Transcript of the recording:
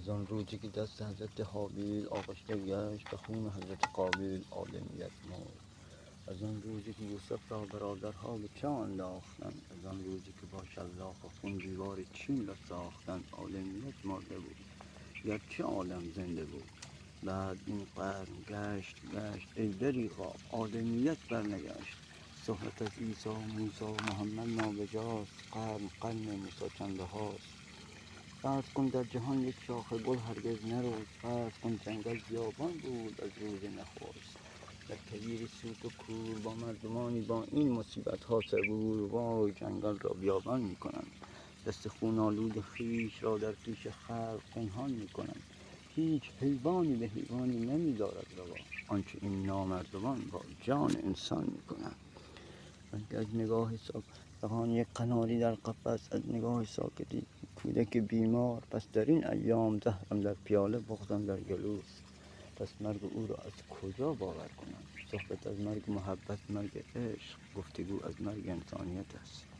از آن روزی که دست حضرت حابیل آغشته گشت به خون حضرت قابیل آدمیت مرد. از آن روزی که یوسف را برادرها به چاه انداختند، از آن روزی که با شلاق خون دیوار چین را ساختند، آدمیت مرده بود گرچه عالم زنده بود. بعد این قرن گشت ای دریغا آدمیت برنگشت. صحبت از عیسی و موسی و محمد نابجاست، قرن موسی چنده هاست. فرض کن در جهان یک شاخه گل هرگز نرست، فرض کن جنگل بیابان بود از روز نخست. در کویر سوت و کور با مردمانی با این مصیبت ها صبور، وای جنگل را بیابان می کنند. دست خون آلود خویش را در پیش خلق پنهان می کنند. هیچ حیوانی به حیوانی نمی دارد روا، آنچه این نامردمان با جان انسان می کنند. از نگاه فقان یک قناری در قفس، از نگاه ساکتی کودک بیمار. پس در این ایام زهرم در پیاله بغضم در گلوست. پس مرگ او را از کجا باور کنم؟ صحبت از مرگ محبت، مرگ عشق، گفتگو از مرگ انسانیت است.